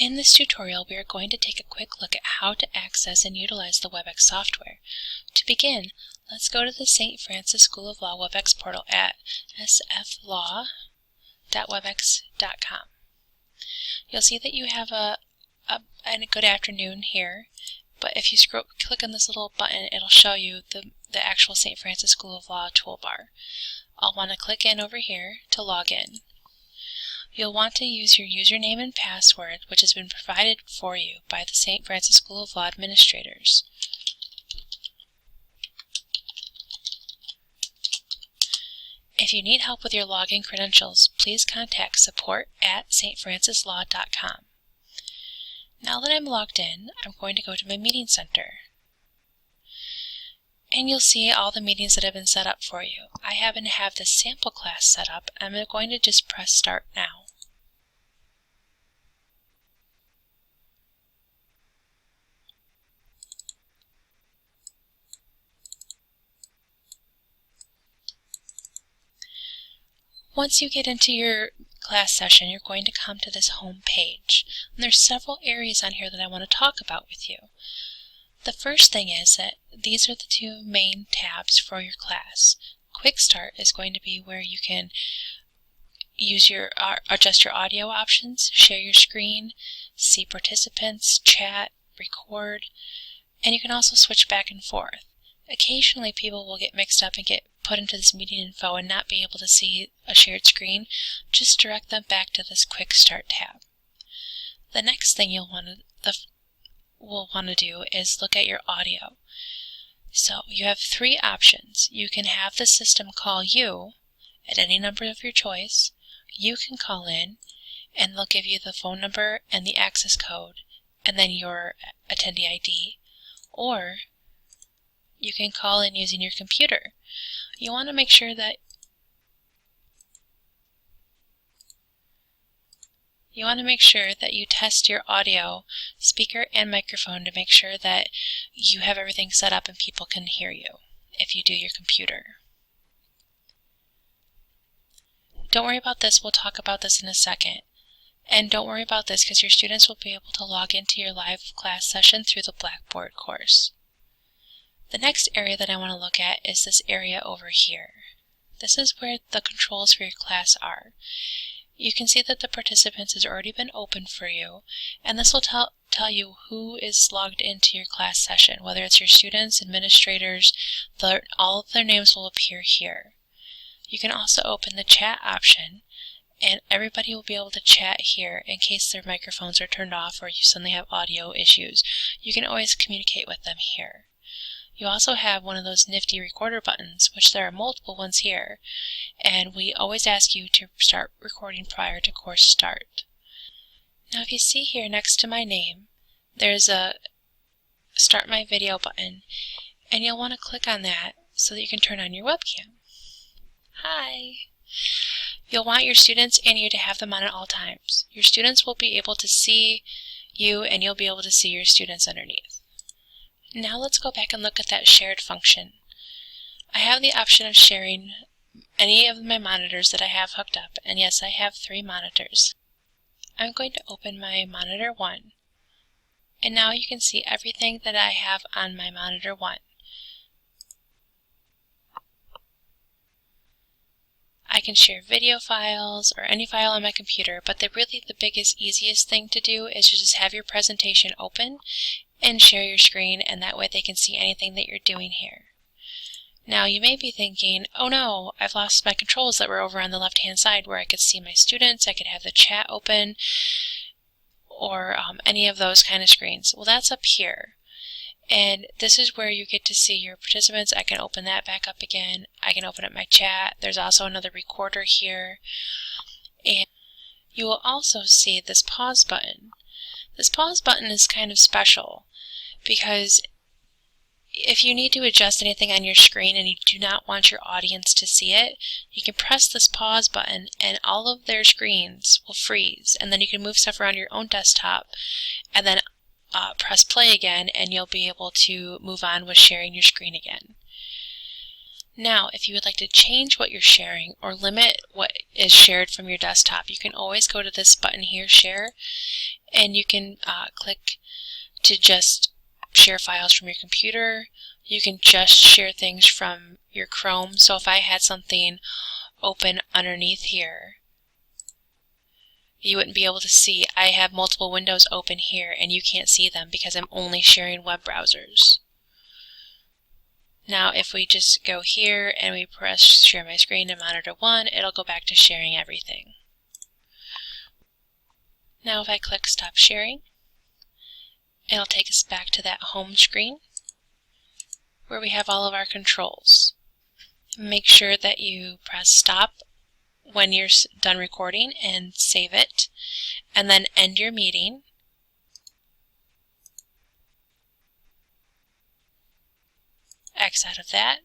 In this tutorial, we are going to take a quick look at how to access and utilize the WebEx software. To begin, let's go to the St. Francis School of Law WebEx portal at sflaw.webex.com. You'll see that you have a good afternoon here, but if you click on this little button, it'll show you the actual St. Francis School of Law toolbar. I'll want to click in over here to log in. You'll want to use your username and password, which has been provided for you by the St. Francis School of Law administrators. If you need help with your login credentials, please contact support@stfrancislaw.com. Now that I'm logged in, I'm going to go to my meeting center. And you'll see all the meetings that have been set up for you. I happen to have this sample class set up. I'm going to just press Start Now. Once you get into your class session, you're going to come to this home page. And there's several areas on here that I want to talk about with you. The first thing is that these are the two main tabs for your class. Quick Start is going to be where you can use adjust your audio options, share your screen, see participants, chat, record, and you can also switch back and forth. Occasionally people will get mixed up and get put into this meeting info and not be able to see a shared screen. Just direct them back to this Quick Start tab. The next thing you'll want to do is look at your audio. So you have three options. You can have the system call you at any number of your choice. You can call in and they'll give you the phone number and the access code and then your attendee ID. Or you can call in using your computer. You want to make sure that you test your audio, speaker, and microphone to make sure that you have everything set up and people can hear you if you do your computer. Don't worry about this, we'll talk about this in a second. And don't worry about this because your students will be able to log into your live class session through the Blackboard course. The next area that I want to look at is this area over here. This is where the controls for your class are. You can see that the participants has already been opened for you, and this will tell you who is logged into your class session, whether it's your students, administrators, all of their names will appear here. You can also open the chat option, and everybody will be able to chat here in case their microphones are turned off or you suddenly have audio issues. You can always communicate with them here. You also have one of those nifty recorder buttons, which there are multiple ones here, and we always ask you to start recording prior to course start. Now if you see here next to my name, there's a Start My Video button, and you'll want to click on that so that you can turn on your webcam. Hi! You'll want your students and you to have them on at all times. Your students will be able to see you and you'll be able to see your students underneath. Now let's go back and look at that shared function. I have the option of sharing any of my monitors that I have hooked up, and yes, I have 3 monitors. I'm going to open my monitor 1, and now you can see everything that I have on my monitor 1. I can share video files or any file on my computer, but the biggest, easiest thing to do is to just have your presentation open and share your screen, and that way they can see anything that you're doing here. Now you may be thinking, oh no, I've lost my controls that were over on the left hand side where I could see my students, I could have the chat open, or any of those kind of screens. Well, that's up here. And this is where you get to see your participants. I can open that back up again. I can open up my chat. There's also another recorder here. And you will also see this pause button. This pause button is kind of special because if you need to adjust anything on your screen and you do not want your audience to see it, you can press this pause button and all of their screens will freeze, and then you can move stuff around your own desktop and then press play again and you'll be able to move on with sharing your screen again. Now, if you would like to change what you're sharing or limit what is shared from your desktop, you can always go to this button here, Share, and you can click to just share files from your computer. You can just share things from your Chrome. So if I had something open underneath here, you wouldn't be able to see. I have multiple windows open here and you can't see them because I'm only sharing web browsers. Now if we just go here and we press share my screen to monitor 1, it'll go back to sharing everything. Now if I click stop sharing, it'll take us back to that home screen where we have all of our controls. Make sure that you press stop when you're done recording and save it, and then end your meeting. X out of that,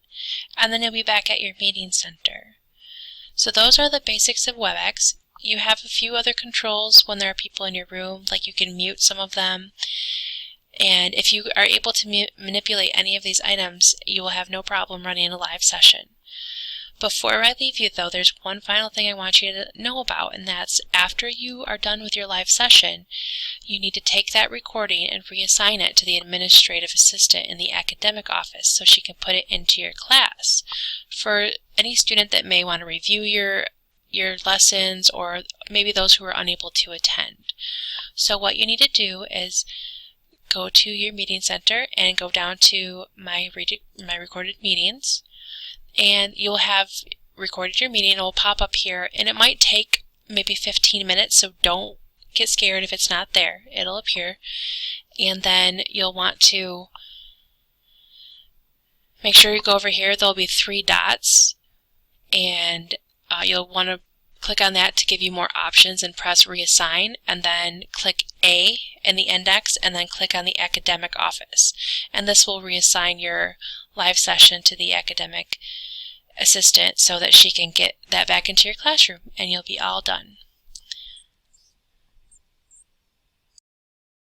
and then you'll be back at your meeting center. So those are the basics of WebEx. You have a few other controls when there are people in your room, like you can mute some of them. And if you are able to manipulate any of these items, you will have no problem running a live session. Before I leave you though, there's one final thing I want you to know about, and that's after you are done with your live session, you need to take that recording and reassign it to the administrative assistant in the academic office so she can put it into your class. For any student that may want to review your lessons, or maybe those who are unable to attend. So what you need to do is go to your meeting center and go down to my recorded meetings, and you'll have recorded your meeting. It will pop up here, and it might take maybe 15 minutes, so don't get scared if it's not there. It'll appear, and then you'll want to make sure you go over here. There'll be 3 dots, and you'll want to click on that to give you more options and press reassign, and then click A in the index and then click on the academic office, and this will reassign your live session to the academic assistant so that she can get that back into your classroom, and you'll be all done.